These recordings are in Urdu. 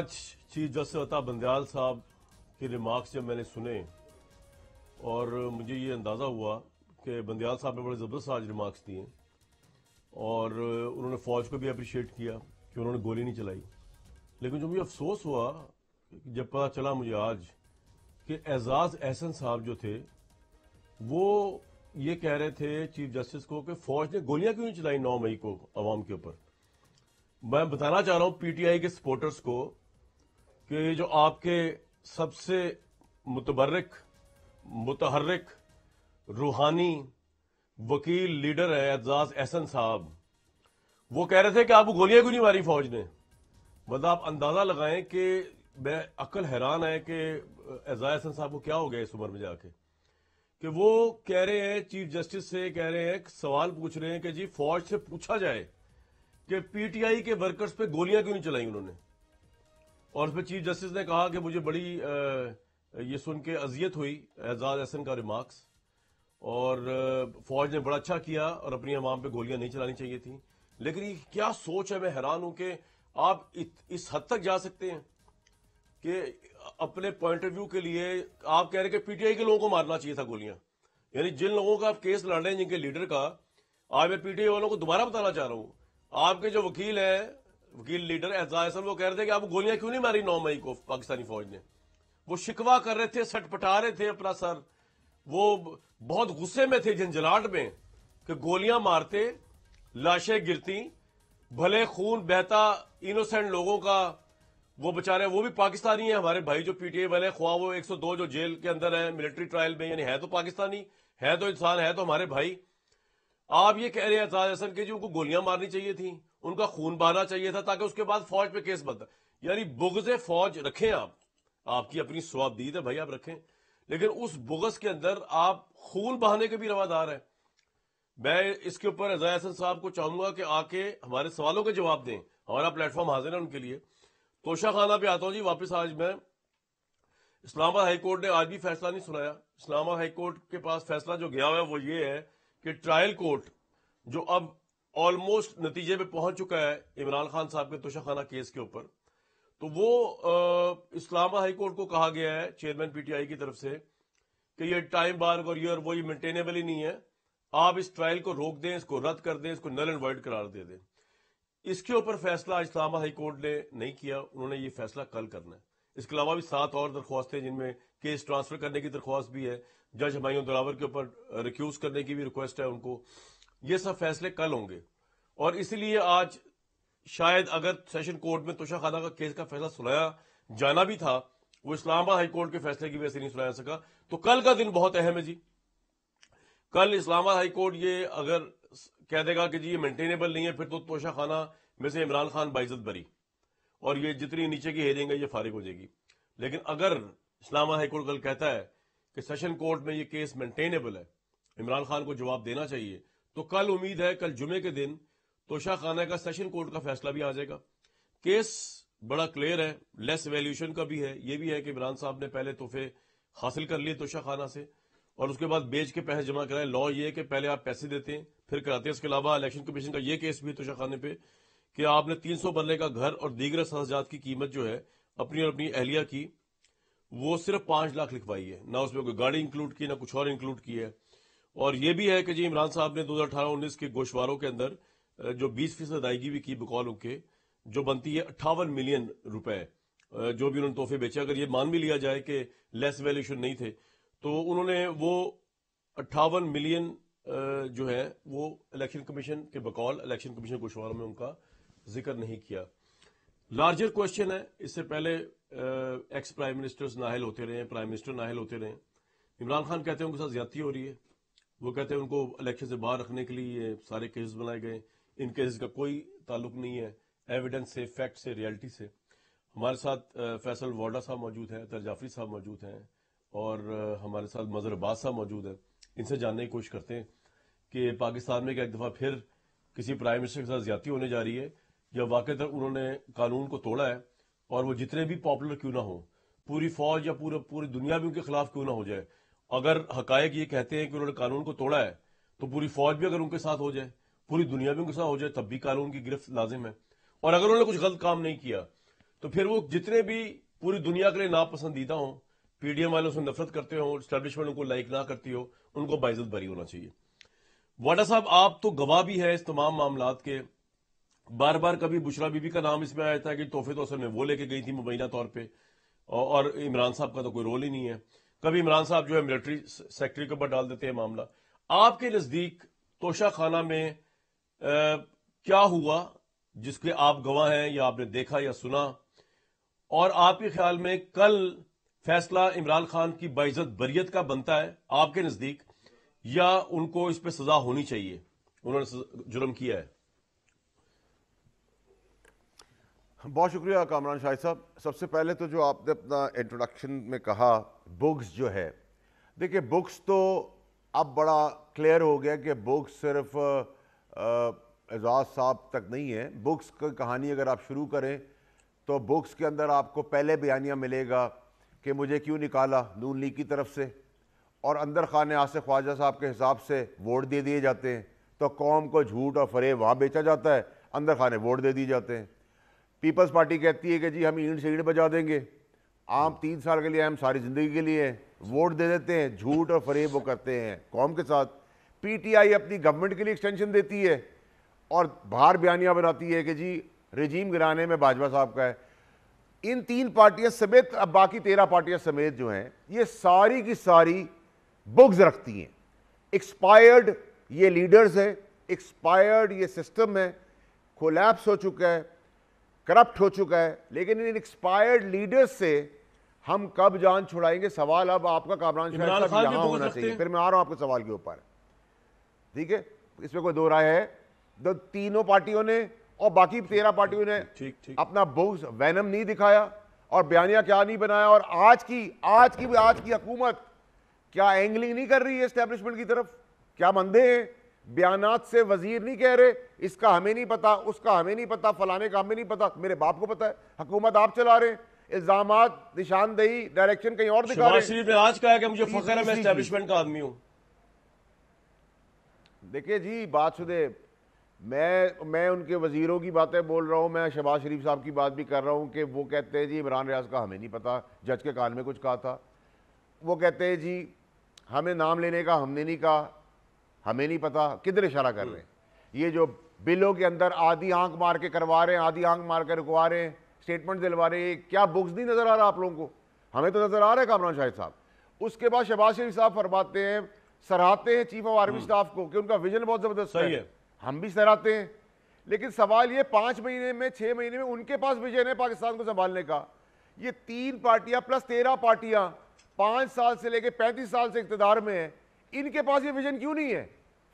آج چیف جسٹس عطا بندیال صاحب کے ریمارکس جب میں نے سنے اور مجھے یہ اندازہ ہوا کہ بندیال صاحب نے بڑے زبردست آج ریمارکس دیے اور انہوں نے فوج کو بھی اپریشیٹ کیا کہ انہوں نے گولی نہیں چلائی. لیکن جو مجھے افسوس ہوا جب پتا چلا مجھے آج کہ اعزاز احسن صاحب جو تھے وہ یہ کہہ رہے تھے چیف جسٹس کو کہ فوج نے گولیاں کیوں نہیں چلائی 9 مئی کو عوام کے اوپر. میں بتانا چاہ رہا ہوں پی ٹی آئی کے سپورٹرز کو کہ جو آپ کے سب سے متبرک متحرک روحانی وکیل لیڈر ہے اعزاز احسن صاحب، وہ کہہ رہے تھے کہ آپ کو گولیاں کیوں نہیں ماری فوج نے. مطلب آپ اندازہ لگائیں کہ میں عقل حیران ہے کہ اعزاز احسن صاحب کو کیا ہو گیا اس عمر میں جا کے کہ وہ کہہ رہے ہیں چیف جسٹس سے کہہ رہے ہیں سوال پوچھ رہے ہیں کہ جی فوج سے پوچھا جائے کہ پی ٹی آئی کے ورکرز پہ گولیاں کیوں نہیں چلائیں انہوں نے. اور اس پہ چیف جسٹس نے کہا کہ مجھے بڑی یہ سن کے اذیت ہوئی اعزاز احسن کا ریمارکس، اور فوج نے بڑا اچھا کیا اور اپنی عوام پہ گولیاں نہیں چلانی چاہیے تھیں. لیکن یہ کیا سوچ ہے، میں حیران ہوں کہ آپ اس حد تک جا سکتے ہیں کہ اپنے پوائنٹ آف ویو کے لیے آپ کہہ رہے ہیں کہ پی ٹی آئی کے لوگوں کو مارنا چاہیے تھا گولیاں. یعنی جن لوگوں کا آپ کیس لڑ رہے ہیں جن کے لیڈر کا، آج میں پی ٹی آئی والوں کو دوبارہ بتانا چاہ رہا ہوں، آپ کے جو وکیل ہیں وکیل لیڈر اعزاز احسن، وہ کہہ رہے تھے کہ آپ گولیاں کیوں نہیں ماری 9 مئی کو پاکستانی فوج نے. وہ شکوہ کر رہے تھے، سٹ پٹا رہے تھے اپنا سر، وہ بہت غصے میں تھے جھنجھلاہٹ میں کہ گولیاں مارتے لاشیں گرتی بھلے خون بہتا انوسینٹ لوگوں کا. وہ بےچارے وہ بھی پاکستانی ہیں ہمارے بھائی جو پی ٹی آئی والے، خواہ وہ 102 جو جیل کے اندر ہیں ملٹری ٹرائل میں، یعنی ہے تو پاکستانی، ہے تو انسان، ہے تو ہمارے بھائی. آپ یہ کہہ رہے ہیں اعزاز احسن کہ جی ان کو گولیاں مارنی چاہیے تھیں، ان کا خون بہانا چاہیے تھا تاکہ اس کے بعد فوج پہ کیس بنتا. یعنی بغض فوج رکھیں آپ کی اپنی ثوابدید ہے بھائی، آپ رکھیں، لیکن اس بغض کے اندر آپ خون بہانے کے بھی روادار ہیں. میں اس کے اوپر اعزاز احسن صاحب کو چاہوں گا کہ آ کے ہمارے سوالوں کے جواب دیں، ہمارا پلیٹ فارم حاضر ہے ان کے لیے. توشہ خانہ پہ آتا ہوں جی واپس. آج میں اسلام آباد ہائی کورٹ نے آج بھی فیصلہ نہیں سنایا. اسلام آباد ہائی کورٹ کے پاس فیصلہ جو گیا ہوا ہے وہ یہ ہے کہ ٹرائل کورٹ جو اب آلموسٹ نتیجے پہ پہنچ چکا ہے عمران خان صاحب کے توشہ خانہ کیس کے اوپر، تو وہ اسلام آباد ہائی کورٹ کو کہا گیا ہے چیئرمین پی ٹی آئی کی طرف سے کہ یہ ٹائم بار اور یہ وہ مینٹینیبل ہی نہیں ہے، آپ اس ٹرائل کو روک دیں، اس کو رد کر دیں، اس کو نل اینڈ وائڈ قرار دے دیں. اس کے اوپر فیصلہ اسلام آباد ہائی کورٹ نے نہیں کیا، انہوں نے یہ فیصلہ کل کرنا ہے. اس کے علاوہ بھی 7 اور درخواستیں جن میں کیس ٹرانسفر کرنے کی درخواست بھی ہے، جج ہمایوں دلاور کے اوپر ریکیوز کرنے کی بھی ریکویسٹ ہے ان کو. یہ سب فیصلے کل ہوں گے، اور اسی لیے آج شاید اگر سیشن کورٹ میں توشہ خانہ کا کیس کا فیصلہ سنایا جانا بھی تھا، وہ اسلام آباد ہائی کورٹ کے فیصلے کی وجہ سے نہیں سنایا سکا. تو کل کا دن بہت اہم ہے جی. کل اسلام آباد ہائی کورٹ یہ اگر کہہ دے گا کہ جی یہ مینٹینیبل نہیں ہے، پھر تو توشہ خانہ میں سے عمران خان باعزت بری، اور یہ جتنی نیچے کی ہیرنگ ہے یہ فارغ ہو جائے گی. لیکن اگر اسلام آباد ہائی کورٹ کل کہتا ہے کہ سیشن کورٹ میں یہ کیس مینٹینیبل ہے، عمران خان کو جواب دینا چاہیے، تو کل امید ہے کل جمعے کے دن توشہ خانہ کا سیشن کورٹ کا فیصلہ بھی آ جائے گا. کیس بڑا کلیئر ہے، لیس ایویلیوشن کا بھی ہے. یہ بھی ہے کہ عمران صاحب نے پہلے تحفے حاصل کر لیے توشہ خانہ سے اور اس کے بعد بیچ کے پیسے جمع کرائے. لا یہ ہے کہ پہلے آپ پیسے دیتے ہیں پھر کراتے ہیں. اس کے علاوہ الیکشن کمیشن کا یہ کیس بھی توشہ خانے پہ کہ آپ نے 300 مرلے کا گھر اور دیگر سہزاد کی قیمت جو ہے اپنی اور اپنی اہلیہ کی، وہ صرف 5 لاکھ لکھوائی ہے، نہ اس میں کوئی گاڑی انکلوڈ کی نہ کچھ اور انکلوڈ کی ہے. اور یہ بھی ہے کہ جی عمران صاحب نے 2018-19 کے گوشواروں کے اندر جو 20% ادائیگی بھی کی بقول ان کے، جو بنتی ہے 58 ملین روپے، جو بھی انہوں نے تحفے بیچے. اگر یہ مان بھی لیا جائے کہ لیس ویلیوشن نہیں تھے، تو انہوں نے وہ 58 ملین جو ہے وہ الیکشن کمیشن کے بقول الیکشن کمیشن گوشواروں میں ان کا ذکر نہیں کیا. لارجر کوشچن ہے، اس سے پہلے ایکس پرائم منسٹرز نااہل ہوتے رہے ہیں، پرائم منسٹر نااہل ہوتے رہے ہیں. عمران خان کہتے ہیں ان کے ساتھ زیادتی ہو رہی ہے، وہ کہتے ہیں ان کو الیکشن سے باہر رکھنے کے لیے یہ سارے کیسز بنائے گئے. ان کیسز کا کوئی تعلق نہیں ہے ایویڈنس سے، فیکٹ سے، ریئلٹی سے. ہمارے ساتھ فیصل وارڈا صاحب موجود ہیں، اطہر جعفری صاحب موجود ہیں، اور ہمارے ساتھ مظہر عباس صاحب موجود ہیں. ان سے جاننے کی کوشش کرتے ہیں کہ پاکستان میں ایک دفعہ پھر کسی پرائم منسٹر کے ساتھ زیادتی ہونے جا رہی ہے، یا واقعتاً انہوں نے قانون کو توڑا ہے، اور وہ جتنے بھی پاپولر کیوں نہ ہوں، پوری فوج یا پوری دنیا بھی ان کے خلاف کیوں نہ ہو جائے، اگر حقائق یہ کہتے ہیں کہ انہوں نے قانون کو توڑا ہے تو پوری فوج بھی اگر ان کے ساتھ ہو جائے، پوری دنیا بھی ان کے ساتھ ہو جائے، تب بھی قانون کی گرفت لازم ہے. اور اگر انہوں نے کچھ غلط کام نہیں کیا تو پھر وہ جتنے بھی پوری دنیا کے لیے ناپسندیدہ ہوں، پی ڈی ایم والوں سے نفرت کرتے ہوں، اسٹیبلشمنٹ ان کو لائک نہ کرتی ہو، ان کو باعزت بری ہونا چاہیے. واڈا صاحب آپ تو گواہ بھی ہے اس تمام معاملات کے. بار بار کبھی بشرا بی بی کا نام اس میں آیا تھا کہ تحفے تو اصل میں وہ لے کے گئی تھی مبینہ طور پہ، اور عمران صاحب کا تو کوئی رول ہی نہیں ہے. کبھی عمران صاحب جو ہے ملٹری سیکٹری کے اوپر ڈال دیتے ہیں معاملہ. آپ کے نزدیک توشہ خانہ میں کیا ہوا جس کے آپ گواہ ہیں یا آپ نے دیکھا یا سنا، اور آپ کے خیال میں کل فیصلہ عمران خان کی باعزت بریت کا بنتا ہے آپ کے نزدیک، یا ان کو اس پہ سزا ہونی چاہیے، انہوں نے جرم کیا ہے؟ بہت شکریہ کامران شاہد صاحب. سب سے پہلے تو جو آپ نے اپنا انٹروڈکشن میں کہا بگس جو ہے، دیکھیں بگس تو اب بڑا کلیئر ہو گیا کہ بگس صرف اعزاز صاحب تک نہیں ہے. بگس کی کہانی اگر آپ شروع کریں تو بگس کے اندر آپ کو پہلے بیانیہ ملے گا کہ مجھے کیوں نکالا نون لیگ کی طرف سے، اور اندر خانہ آصف خواجہ صاحب کے حساب سے ووٹ دے دیے جاتے ہیں، تو قوم کو جھوٹ اور فریب وہاں بیچا جاتا ہے، اندر خانے ووٹ دے دیے جاتے ہیں. پیپلز پارٹی کہتی ہے کہ جی ہم اینٹ سے اینٹ بجا دیں گے، عام 3 سال کے لیے، ہم ساری زندگی کے لیے ووٹ دے دیتے ہیں. جھوٹ اور فریب وہ کرتے ہیں قوم کے ساتھ. پی ٹی آئی اپنی گورنمنٹ کے لیے ایکسٹینشن دیتی ہے اور باہر بیانیہ بناتی ہے کہ جی رجیم گرانے میں باجوہ صاحب کا ہے. ان 3 پارٹیاں سمیت اب باقی 13 پارٹیاں سمیت جو ہیں، یہ ساری کی ساری بگز رکھتی ہیں. ایکسپائرڈ یہ لیڈرز ہیں، ایکسپائرڈ یہ سسٹم ہے، کولیپس ہو چکا ہے، کرپٹ ہو چکا ہے. لیکن ان ایکسپائرڈ لیڈرز سے ہم کب جان چھڑائیں گے؟ سوال اب آپ کا کامران شاہد صاحب یہاں ہونا چاہیے. پھر میں آ رہا ہوں آپ کے سوال کے اوپر، ٹھیک ہے؟ اس میں کوئی دو رائے ہے. تینوں پارٹیوں نے اور باقی 13 پارٹیوں نے اپنا بغض وینم نہیں دکھایا اور بیانیہ کیا نہیں بنایا. اور آج کی حکومت کیا اینگلنگ نہیں کر رہی ہے اسٹیبلشمنٹ کی طرف؟ کیا مندے ہیں؟ بیانات سے وزیر نہیں کہہ رہے اس کا ہمیں نہیں پتا، اس کا ہمیں نہیں پتا، فلانے کا ہمیں نہیں پتا. میرے باپ کو پتا ہے، حکومت آپ چلا رہے ہیں، الزامات، نشاندہی، ڈائریکشن کہیں اور دکھا رہے ہیں. شہباز شریف نے آج کہا کہ مجھے فخر ہے میں اسٹیبلشمنٹ کا آدمی ہوں. دیکھیں جی بات سنے، میں ان کے وزیروں کی باتیں بول رہا ہوں، میں شہباز شریف صاحب کی بات بھی کر رہا ہوں کہ وہ کہتے ہیں جی عمران ریاض کا ہمیں نہیں پتا، جج کے کان میں کچھ کہا تھا. وہ کہتے ہیں جی ہمیں نام لینے کا ہم نے نہیں کہا، ہمیں نہیں پتا. کدھر اشارہ کر رہے ہیں؟ یہ جو بلوں کے اندر آدھی آنکھ مار کے کروا رہے ہیں، آدھی آنکھ مار کے رکوا رہے ہیں، اسٹیٹمنٹ دلوا رہے ہیں، کیا بغض نہیں نظر آ رہا آپ لوگوں کو؟ ہمیں تو نظر آ رہا ہے کامران شاہد صاحب. اس کے بعد شہباز شریف صاحب فرماتے ہیں، سراہتے ہیں چیف آف آرمی سٹاف کو کہ ان کا ویژن بہت زبردست ہے. ہم بھی سراہتے ہیں، لیکن سوال یہ 5 مہینے میں 6 مہینے میں ان کے پاس ویژن ہے پاکستان کو سنبھالنے کا. یہ 3 پارٹیاں پلس 13 پارٹیاں 5 سال سے لے کے 35 سال سے اقتدار میں ہیں، ان کے پاس یہ ویژن کیوں نہیں ہے؟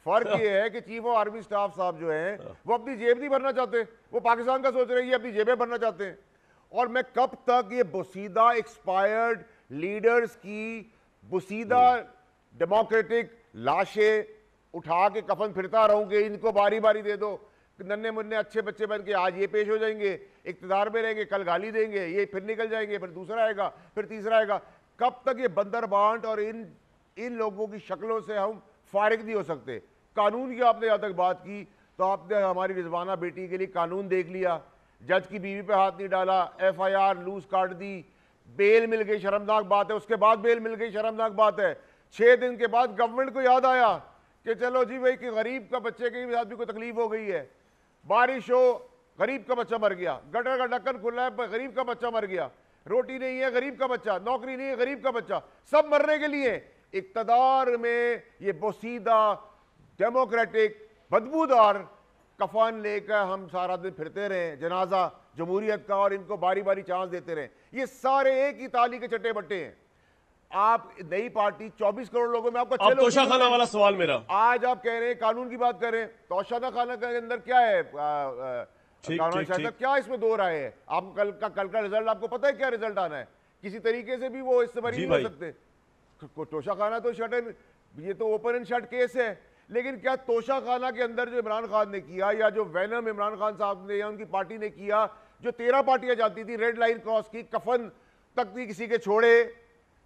فرق یہ ہے کہ چیف آف آرمی سٹاف صاحب جو ہیں وہ اپنی جیب نہیں بھرنا چاہتے، وہ پاکستان کا سوچ رہے ہیں، یہ اپنی جیبیں بھرنا چاہتے ہیں. اور میں کب تک یہ بوسیدہ ایکسپائرڈ لیڈرز کی بوسیدہ ڈیموکریٹک لاشیں اٹھا کے کفن پھرتا رہوں کہ ان کو باری باری دے دو، ننے مننے اچھے بچے بن کے آج یہ پیش ہو جائیں گے، اقتدار میں رہیں گے، کل گالی دیں گے، یہ پھر نکل جائیں گے، پھر دوسرا آئے گا، پھر تیسرا آئے گا. کب تک یہ بندر بانٹ اور ان لوگوں کی شکلوں سے ہم فارغ نہیں ہو سکتے؟ قانون کی آپ نے یہاں تک بات کی تو آپ نے ہماری رضوانہ بیٹی کے لیے قانون دیکھ لیا، جج کی بیوی پہ ہاتھ نہیں ڈالا، ایف آئی آر لوز کاٹ دی، بیل مل گئی، شرمناک بات ہے. اس کے بعد بیل مل گئی، شرمناک بات ہے. 6 دن کے بعد گورنمنٹ کو یاد آیا کہ چلو جی بھائی کہ غریب کا بچے کے ساتھ بھی کوئی تکلیف ہو گئی ہے، بارش ہو غریب کا بچہ مر گیا، گٹر کا ڈھکن کھلا ہے غریب کا بچہ مر گیا، روٹی نہیں ہے غریب کا بچہ، نوکری نہیں ہے غریب کا بچہ، سب مرنے کے لیے. اقتدار میں یہ بوسیدہ ڈیموکریٹک بدبودار کفن لے کر ہم سارا دن پھرتے رہے جنازہ جمہوریت کا، اور ان کو باری باری چانس دیتے رہے. یہ سارے ایک ہی تالی کے چٹے بٹے ہیں. آپ نئی پارٹی 24 کروڑ لوگوں میں آپ کا اب توشہ خانہ والا سوال میرا، آج آپ کہہ رہے ہیں قانون کی بات کریں، توشہ خانہ کے اندر کیا ہے؟ کیا اس میں دو رائے ہے؟ آپ کل کا رزلٹ آپ کو پتہ ہے کیا رزلٹ آنا ہے؟ کسی طریقے سے بھی وہ اس سے بری نہیں ہو سکتے. توشہ خانہ تو شٹ، یہ تو اوپن اینڈ شٹ کیس ہے. لیکن کیا توشہ خانہ کے اندر جو عمران خان نے کیا، یا جو وینم عمران خان صاحب نے یا ان کی پارٹی نے کیا، جو 13 پارٹیاں جاتی تھی، ریڈ لائن کراس کی، کفن تک بھی کسی کے چھوڑے،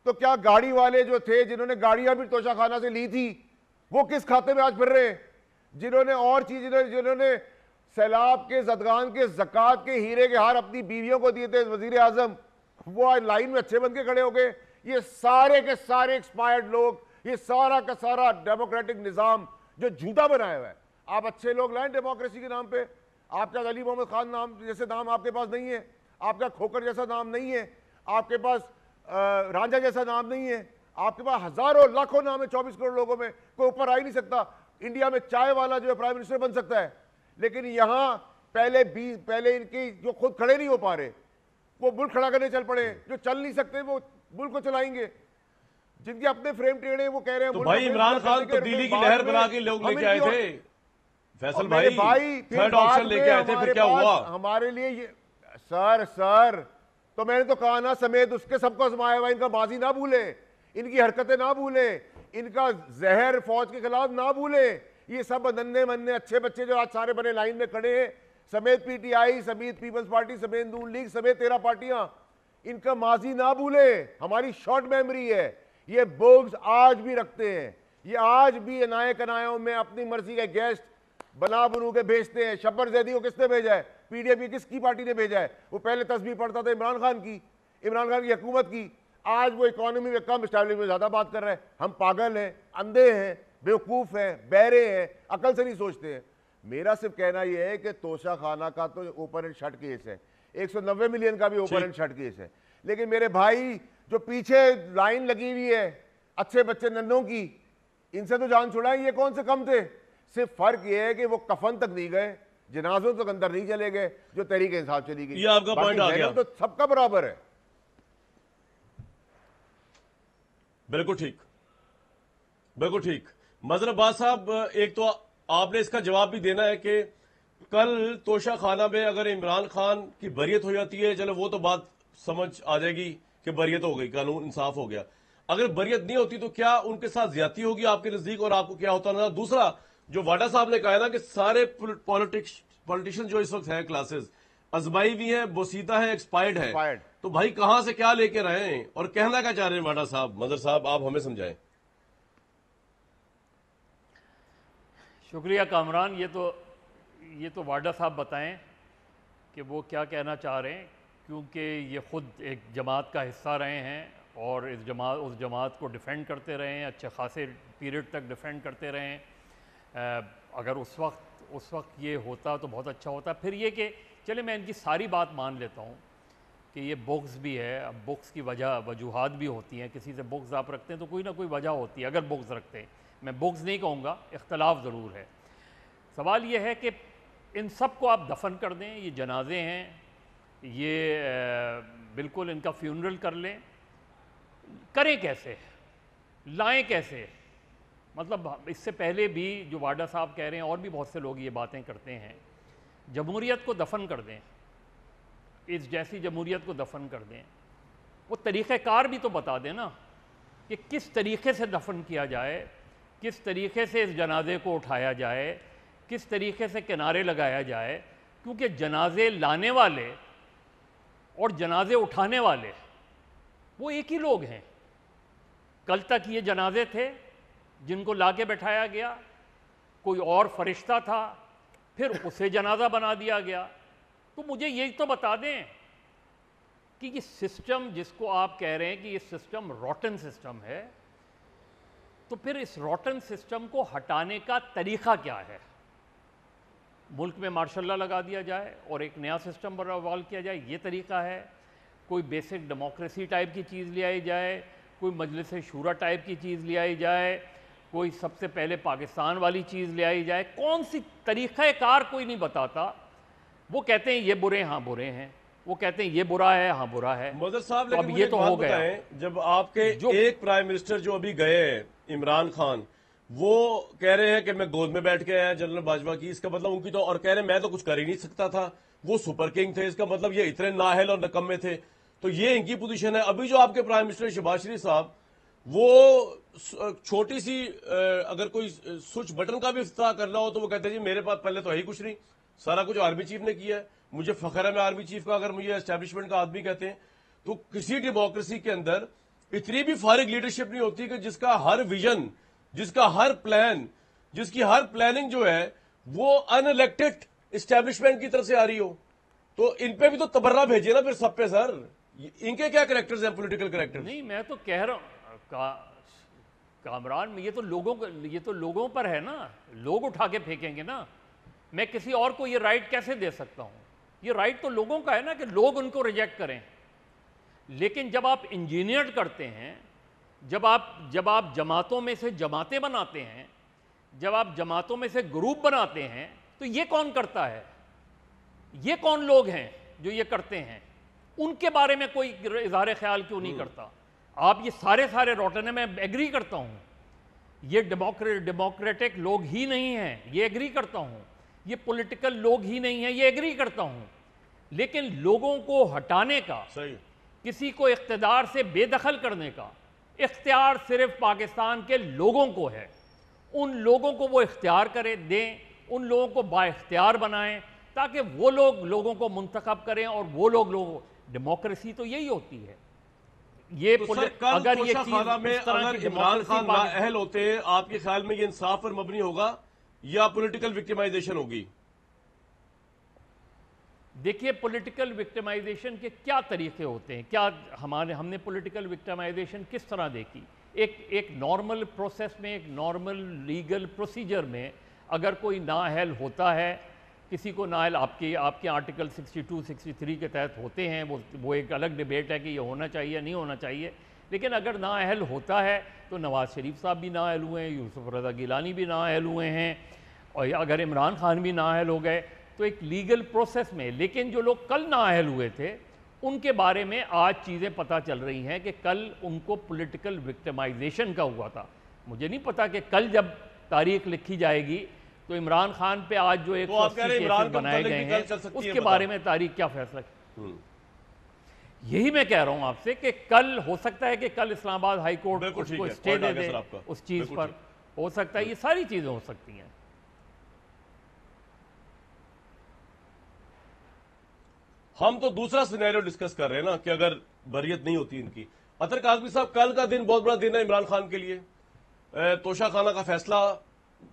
تو کیا گاڑی والے جو تھے جنہوں نے گاڑیاں بھی توشہ خانہ سے لی تھی وہ کس کھاتے میں آج پھر رہے ہیں؟ جنہوں نے اور چیز، جنہوں نے سیلاب کے زدگان کے زکوٰۃ کے ہیرے کے ہار اپنی بیویوں کو دیے تھے وزیر اعظم, وہ لائن میں اچھے بن کے کھڑے ہو گئے. یہ سارے کے سارے ایکسپائرڈ لوگ, یہ سارا کا سارا ڈیموکریٹک نظام جو جھوٹا بنایا ہوا ہے. آپ اچھے لوگ لائیں ڈیموکریسی کے نام پہ, آپ کا علی محمد خان نام جیسے نام آپ کے پاس نہیں ہے, آپ کا کھوکر جیسا نام نہیں ہے, آپ کے پاس رانجھا جیسا نام نہیں ہے, آپ کے پاس ہزاروں لاکھوں نام ہے 24 کروڑ لوگوں میں, کوئی اوپر آ ہی نہیں سکتا. انڈیا میں چائے والا جو ہے پرائم منسٹر بن سکتا ہے, لیکن یہاں پہلے ان کی جو خود کھڑے نہیں ہو پا رہے وہ ملک کھڑا کرنے چل پڑے, جو چل نہیں سکتے وہ ملک کو چلائیں گے. جن کے اپنے فریم ٹیڑے وہ کہہ رہے ہیں. تو بھائی عمران خان تبدیلی کی لہر بنا کے لوگ لے کے آئے تھے, فیصل بھائی تھرڈ آپشن لے کے آئے تھے, پھر کیا ہوا ہمارے لیے یہ؟ سر تو میں نے تو کہا نا, سمیت اس کے سب کو آزمایا ہوا. ان کا ماضی نہ بھولے, ان کی حرکتیں نہ بھولے, ان کا زہر فوج کے خلاف نہ بھولے. یہ سب ننے مننے اچھے بچے جو آج سارے بنے لائن میں کھڑے ہیں, سمیت پی ٹی آئی, سمیت پیپلز پارٹی, سمیت نون لیگ, سمیت 13 پارٹیاں, ان کا ماضی نہ بھولے. ہماری شارٹ میموری ہے. یہ بوگز آج بھی رکھتے ہیں, یہ آج بھی انائے کنائیوں میں اپنی مرضی کے گیسٹ بنو کے بھیجتے ہیں. شبر زیدی کو کس نے بھیجا ہے؟ پی ڈی ایم کی کس کی پارٹی نے بھیجا ہے؟ وہ پہلے تسبیح پڑھتا تھا عمران خان کی حکومت کی. آج وہ اکانومی میں کم, اسٹیبلشمنٹ میں زیادہ بات کر رہے ہیں. ہم پاگل ہیں, اندھے ہیں, بیوقوف ہیں, بہرے ہیں, عقل سے نہیں سوچتے ہیں. میرا صرف کہنا یہ ہے کہ توشہ خانہ کا تو اوپن اینڈ شٹ کیس ہے, 190 ملین کا بھی اوپن اینڈ شٹ کیس ہے. لیکن میرے بھائی جو پیچھے لائن لگی ہوئی ہے اچھے بچے ننوں کی, ان سے تو جان چھڑائیں. یہ کون سے کم تھے؟ صرف فرق یہ ہے کہ وہ کفن تک نہیں گئے, جنازوں تک اندر نہیں چلے گئے, جو تحریک انصاف چلی گئی. یہ آپ کا پوائنٹ آ گیا, تو سب کا برابر ہے. بالکل ٹھیک, بالکل ٹھیک. مظہر عباس صاحب, ایک تو آپ نے اس کا جواب بھی دینا ہے کہ کل توشہ خانہ میں اگر عمران خان کی بریت ہو جاتی ہے, چلو وہ تو بات سمجھ آ جائے گی کہ بریت ہو گئی, قانون انصاف ہو گیا. اگر بریت نہیں ہوتی تو کیا ان کے ساتھ زیادتی ہوگی آپ کے نزدیک, اور آپ کو کیا ہوتا نا؟ دوسرا جو واڈا صاحب نے کہا نا کہ سارے پولیٹیشین جو اس وقت ہیں کلاسز ازمائی بھی ہیں, بوسیدہ ہیں, ایکسپائرڈ ہیں, تو بھائی کہاں سے کیا لے کے رہے ہیں اور کہنا کیا چاہ رہے ہیں واڈا صاحب؟ مظہر صاحب آپ ہمیں سمجھائیں. شکریہ کامران. یہ تو واڈا صاحب بتائیں کہ وہ کیا کہنا چاہ رہے ہیں, کیونکہ یہ خود ایک جماعت کا حصہ رہے ہیں اور اس جماعت کو ڈیفینڈ کرتے رہے ہیں, اچھے خاصے پیریڈ تک ڈیفینڈ کرتے رہے ہیں. اگر اس وقت یہ ہوتا تو بہت اچھا ہوتا. پھر یہ کہ چلے میں ان کی ساری بات مان لیتا ہوں کہ یہ بغض بھی ہے. اب بغض کی وجوہات بھی ہوتی ہیں. کسی سے بغض آپ رکھتے ہیں تو کوئی نہ کوئی وجہ ہوتی ہے. اگر بغض رکھتے ہیں, میں بغض نہیں کہوں گا, اختلاف ضرور ہے. سوال یہ ہے کہ ان سب کو آپ دفن کر دیں, یہ جنازے ہیں, یہ بالکل ان کا فیونرل کر لیں. کریں کیسے, لائیں کیسے؟ مطلب اس سے پہلے بھی جو واڈا صاحب کہہ رہے ہیں اور بھی بہت سے لوگ یہ باتیں کرتے ہیں, جمہوریت کو دفن کر دیں, اس جیسی جمہوریت کو دفن کر دیں. وہ طریقہ کار بھی تو بتا دیں نا کہ کس طریقے سے دفن کیا جائے, کس طریقے سے اس جنازے کو اٹھایا جائے, کس طریقے سے کنارے لگایا جائے. کیونکہ جنازے لانے والے اور جنازے اٹھانے والے وہ ایک ہی لوگ ہیں. کل تک یہ جنازے تھے جن کو لا کے بٹھایا گیا, کوئی اور فرشتہ تھا, پھر اسے جنازہ بنا دیا گیا. تو مجھے یہی تو بتا دیں کہ یہ سسٹم جس کو آپ کہہ رہے ہیں کہ یہ سسٹم روٹن سسٹم ہے, تو پھر اس روٹن سسٹم کو ہٹانے کا طریقہ کیا ہے؟ ملک میں مارشل لا لگا دیا جائے اور ایک نیا سسٹم بحال کیا جائے, یہ طریقہ ہے؟ کوئی بیسک ڈیموکریسی ٹائپ کی چیز لے آئی جائے, کوئی مجلس شورا ٹائپ کی چیز لے آئی جائے, کوئی سب سے پہلے پاکستان والی چیز لے آئی جائے؟ کون سی طریقہ کار کوئی نہیں بتاتا. وہ کہتے ہیں یہ برے, ہاں برے ہیں, وہ کہتے ہیں یہ برا ہے, ہاں برا ہے. مظہر صاحب تو اب لیکن یہ مجھے تو ایک ہو بات گیا. بتائیں, جب آپ کے ایک پرائم منسٹر جو ابھی گئے ہیں عمران خان, وہ کہہ رہے ہیں کہ میں گود میں بیٹھ کے آیا جنرل باجوہ کی, اس کا مطلب ان کی تو, اور کہہ رہے ہیں میں تو کچھ کر ہی نہیں سکتا تھا, وہ سپر کنگ تھے, اس کا مطلب یہ اتنے نااہل اور نکمے تھے. تو یہ ان کی پوزیشن ہے. ابھی جو آپ کے پرائم منسٹر شہباز شریف صاحب, وہ چھوٹی سی اگر کوئی سوئچ بٹن کا بھی افتتاح کرنا ہو تو وہ کہتے ہیں جی میرے پاس پہلے تو ہے ہی کچھ نہیں, سارا کچھ آرمی چیف نے کیا ہے, مجھے فخر ہے میں آرمی چیف کا اگر مجھے اسٹیبلشمنٹ کا آدمی کہتے ہیں. تو کسی ڈیموکریسی کے اندر اتنی بھی فارغ لیڈرشپ نہیں ہوتی کہ جس کا ہر ویژن, جس کا ہر پلان, جس کی ہر پلاننگ جو ہے وہ ان الیکٹڈ اسٹیبلشمنٹ کی طرف سے آ رہی ہو تو ان پہ بھی تو تبرہ بھیجیے نا پھر سب پہ سر. ان کے کیا کریکٹرز ہیں پولیٹیکل کریکٹرز؟ نہیں میں تو کہہ رہا ہوں کامران، یہ تو لوگوں پر ہے نا، لوگ اٹھا کے پھینکیں گے نا. میں کسی اور کو یہ رائٹ کیسے دے سکتا ہوں؟ یہ رائٹ تو لوگوں کا ہے نا کہ لوگ ان کو ریجیکٹ کریں. لیکن جب آپ انجینئرڈ کرتے ہیں، جب آپ جماعتوں میں سے جماعتیں بناتے ہیں، جب آپ جماعتوں میں سے گروپ بناتے ہیں، تو یہ کون کرتا ہے؟ یہ کون لوگ ہیں جو یہ کرتے ہیں؟ ان کے بارے میں کوئی اظہار خیال کیوں نہیں کرتا؟ آپ یہ سارے روٹن ہیں، میں ایگری کرتا ہوں یہ ڈیموکریٹک لوگ ہی نہیں ہیں، یہ ایگری کرتا ہوں. یہ پولیٹیکل لوگ ہی نہیں ہیں، یہ ایگری کرتا ہوں. لیکن لوگوں کو ہٹانے کا، صحیح، کسی کو اقتدار سے بے دخل کرنے کا اختیار صرف پاکستان کے لوگوں کو ہے. ان لوگوں کو وہ اختیار دیں، ان لوگوں کو با اختیار بنائیں تاکہ وہ لوگ لوگوں کو منتخب کریں اور وہ لوگ ڈیموکریسی تو یہی ہوتی ہے. یہ تو سر کل اگر یہ توشہ چیز خانہ میں اس طرح اگر کی عمران خان ڈیموکریسی نااہل ہوتے، آپ کے خیال میں یہ انصاف پر مبنی ہوگا یا پولیٹیکل وکٹمائزیشن ہوگی؟ دیکھیے پولیٹیکل وکٹمائزیشن کے کیا طریقے ہوتے ہیں، کیا ہم نے پولیٹیکل وکٹمائزیشن کس طرح دیکھی؟ ایک نارمل پروسیس میں، ایک نارمل لیگل پروسیجر میں اگر کوئی نااہل ہوتا ہے، کسی کو نااہل آپ کے آرٹیکل 62 63 کے تحت ہوتے ہیں، وہ ایک الگ ڈیبیٹ ہے کہ یہ ہونا چاہیے نہیں ہونا چاہیے. لیکن اگر نااہل ہوتا ہے تو نواز شریف صاحب بھی نااہل ہوئے ہیں، یوسف رضا گیلانی بھی نااہل ہوئے ہیں، اور اگر عمران خان بھی نااہل ہو گئے تو ایک لیگل پروسیس میں. لیکن جو لوگ کل نااہل ہوئے تھے ان کے بارے میں آج چیزیں پتہ چل رہی ہیں کہ کل ان کو پولیٹیکل وکٹمائزیشن کا ہوا تھا. مجھے نہیں پتا کہ کل جب تاریخ لکھی جائے گی تو عمران خان پہ آج جو 180 کیسز بنائے گئے ہیں اس کے بارے میں تاریخ کیا فیصلہ. یہی میں کہہ رہا ہوں آپ سے کہ کل ہو سکتا ہے کہ کل اسلام آباد ہائی کورٹ اس کو اسٹے دے دے اس چیز پر، ہو سکتا ہے. یہ ساری چیزیں ہو سکتی ہیں. ہم تو دوسرا سینیریو ڈسکس کر رہے ہیں نا کہ اگر بریت نہیں ہوتی ان کی. اطہر کاظمی صاحب کل کا دن بہت بڑا دن ہے عمران خان کے لیے. توشہ خانہ کا فیصلہ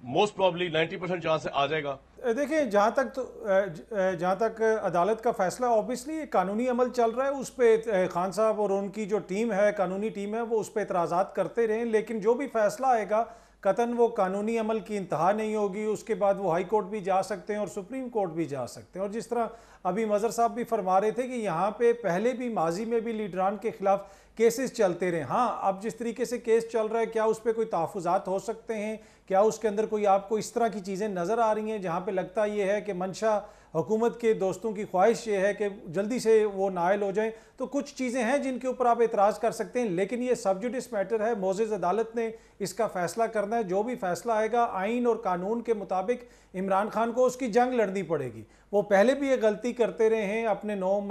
موسٹ پرابلی 90% چانس سے آ جائے گا. دیکھیں جہاں تک عدالت کا فیصلہ اوبیسلی قانونی عمل چل رہا ہے، اس پہ خان صاحب اور ان کی جو ٹیم ہے، قانونی ٹیم ہے، وہ اس پہ اعتراضات کرتے رہیں. لیکن جو بھی فیصلہ آئے گا قطعاً وہ قانونی عمل کی انتہا نہیں ہوگی. اس کے بعد وہ ہائی کورٹ بھی جا سکتے ہیں اور سپریم کورٹ بھی جا سکتے ہیں. اور جس طرح ابھی مظہر صاحب بھی فرما رہے تھے کہ یہاں پہ پہلے بھی ماضی میں بھی لیڈران کے خلاف کیسز چلتے رہے. ہاں اب جس طریقے سے کیس چل رہا ہے کیا اس پہ کوئی تحفظات ہو سکتے ہیں؟ کیا اس کے اندر کوئی آپ کو اس طرح کی چیزیں نظر آ رہی ہیں جہاں پہ لگتا یہ ہے کہ منشا حکومت کے دوستوں کی خواہش یہ ہے کہ جلدی سے وہ نائل ہو جائیں؟ تو کچھ چیزیں ہیں جن کے اوپر آپ اعتراض کر سکتے ہیں، لیکن یہ سب جوڈس میٹر ہے. معزز عدالت نے اس کا فیصلہ کرنا ہے. جو بھی فیصلہ آئے گا آئین اور قانون کے مطابق عمران خان کو اس کی جنگ لڑنی پڑے گی. وہ پہلے بھی یہ غلطی کرتے رہے ہیں اپنے 9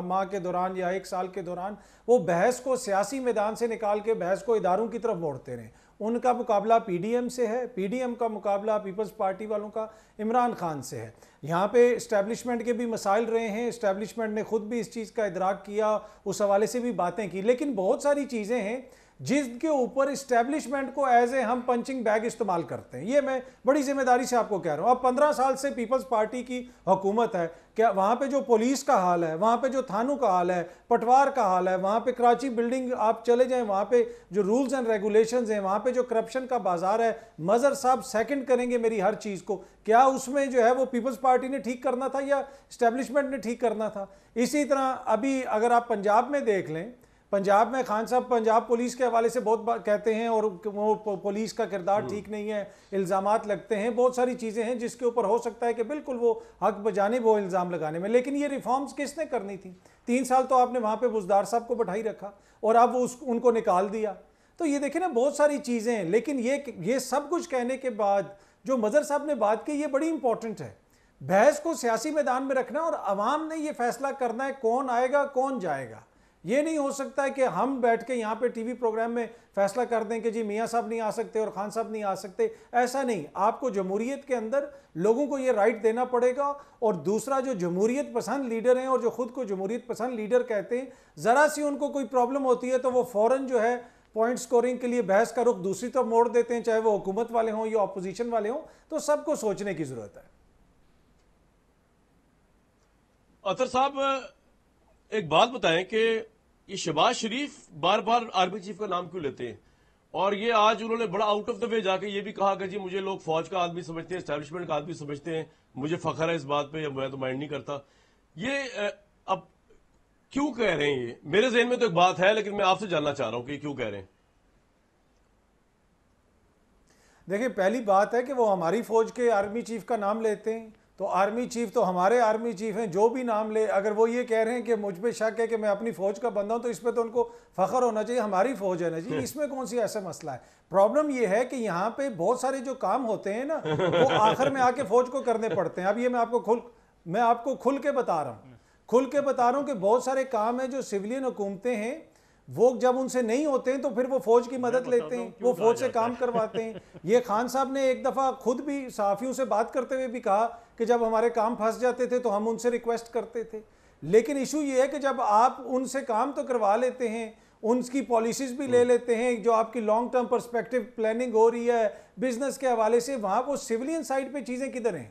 ماہ کے دوران یا 1 سال کے دوران. وہ بحث کو سیاسی میدان سے نکال کے بحث کو اداروں کی طرف موڑتے رہے. ان کا مقابلہ پی ڈی ایم سے ہے، پی ڈی ایم کا مقابلہ پیپلز پارٹی والوں کا عمران خان سے ہے. یہاں پہ اسٹیبلشمنٹ کے بھی مسائل رہے ہیں، اسٹیبلشمنٹ نے خود بھی اس چیز کا ادراک کیا، اس حوالے سے بھی باتیں کی. لیکن بہت ساری چیزیں ہیں جن کے اوپر اسٹیبلشمنٹ کو ایز اے ہم پنچنگ بیگ استعمال کرتے ہیں. یہ میں بڑی ذمہ داری سے آپ کو کہہ رہا ہوں. اب 15 سال سے پیپلز پارٹی کی حکومت ہے. کیا وہاں پہ جو پولیس کا حال ہے، وہاں پہ جو تھانوں کا حال ہے، پٹوار کا حال ہے، وہاں پہ کراچی بلڈنگ آپ چلے جائیں، وہاں پہ جو رولز اینڈ ریگولیشنز ہیں، وہاں پہ جو کرپشن کا بازار ہے، مظہر صاحب سیکنڈ کریں گے میری ہر چیز کو. کیا اس میں جو ہے وہ پیپلز پارٹی نے ٹھیک کرنا تھا یا اسٹیبلشمنٹ نے ٹھیک کرنا تھا؟ اسی طرح ابھی اگر آپ پنجاب میں دیکھ لیں، پنجاب میں خان صاحب پنجاب پولیس کے حوالے سے بہت کہتے ہیں اور وہ پولیس کا کردار ٹھیک نہیں ہے، الزامات لگتے ہیں، بہت ساری چیزیں ہیں جس کے اوپر ہو سکتا ہے کہ بالکل وہ حق بجانب وہ الزام لگانے میں. لیکن یہ ریفارمز کس نے کرنی تھی؟ 3 سال تو آپ نے وہاں پہ بزدار صاحب کو بٹھائی رکھا اور اب ان کو نکال دیا. تو یہ دیکھیں نا بہت ساری چیزیں ہیں. لیکن یہ سب کچھ کہنے کے بعد جو مظہر صاحب نے بات کی یہ بڑی امپورٹنٹ ہے. بحث کو سیاسی میدان میں رکھنا اور عوام نے یہ فیصلہ کرنا ہے کون آئے گا کون جائے گا. یہ نہیں ہو سکتا ہے کہ ہم بیٹھ کے یہاں پہ ٹی وی پروگرام میں فیصلہ کر دیں کہ جی میاں صاحب نہیں آ سکتے اور خان صاحب نہیں آ سکتے. ایسا نہیں. آپ کو جمہوریت کے اندر لوگوں کو یہ رائٹ دینا پڑے گا. اور دوسرا جو جمہوریت پسند لیڈر ہیں اور جو خود کو جمہوریت پسند لیڈر کہتے ہیں، ذرا سی ان کو کوئی پرابلم ہوتی ہے تو وہ فوراً جو ہے پوائنٹ سکورنگ کے لیے بحث کا رخ دوسری طرف موڑ دیتے ہیں، چاہے وہ حکومت والے ہوں یا اپوزیشن والے ہوں. تو سب کو سوچنے کی ضرورت ہے. اطہر صاحب ایک بات بتائیں کہ یہ شہباز شریف بار بار آرمی چیف کا نام کیوں لیتے ہیں؟ اور یہ آج انہوں نے بڑا آؤٹ آف دا وے جا کے یہ بھی کہا کہ جی مجھے لوگ فوج کا آدمی سمجھتے ہیں، اسٹیبلشمنٹ کا آدمی سمجھتے ہیں، مجھے فخر ہے اس بات پہ، میں تو مائنڈ نہیں کرتا. یہ اب کیوں کہہ رہے ہیں؟ یہ میرے ذہن میں تو ایک بات ہے، لیکن میں آپ سے جاننا چاہ رہا ہوں کہ یہ کیوں کہہ رہے ہیں. دیکھیں پہلی بات ہے کہ وہ ہماری فوج کے آرمی چیف کا نام لیتے ہیں، تو آرمی چیف تو ہمارے آرمی چیف ہیں، جو بھی نام لے. اگر وہ یہ کہہ رہے ہیں کہ مجھ پہ شک ہے کہ میں اپنی فوج کا بندہ ہوں تو اس پہ تو ان کو فخر ہونا چاہیے، ہماری فوج ہے نا جی، اس میں کون سی ایسا مسئلہ ہے. پرابلم یہ ہے کہ یہاں پہ بہت سارے جو کام ہوتے ہیں نا وہ آخر میں آ کے فوج کو کرنے پڑتے ہیں. اب یہ میں آپ کو کھل کے بتا رہا ہوں کہ بہت سارے کام ہیں جو سویلین حکومتیں ہیں وہ جب ان سے نہیں ہوتے ہیں تو پھر وہ فوج کی مدد لیتے ہیں، وہ فوج سے کام کرواتے ہیں. یہ خان صاحب نے ایک دفعہ خود بھی صحافیوں سے بات کرتے ہوئے بھی کہا کہ جب ہمارے کام پھنس جاتے تھے تو ہم ان سے ریکویسٹ کرتے تھے. لیکن ایشو یہ ہے کہ جب آپ ان سے کام تو کروا لیتے ہیں، ان کی پالیسیز بھی لے لیتے ہیں، جو آپ کی لانگ ٹرم پرسپیکٹو پلاننگ ہو رہی ہے بزنس کے حوالے سے، وہاں وہ سویلین سائڈ پہ چیزیں کدھر ہیں؟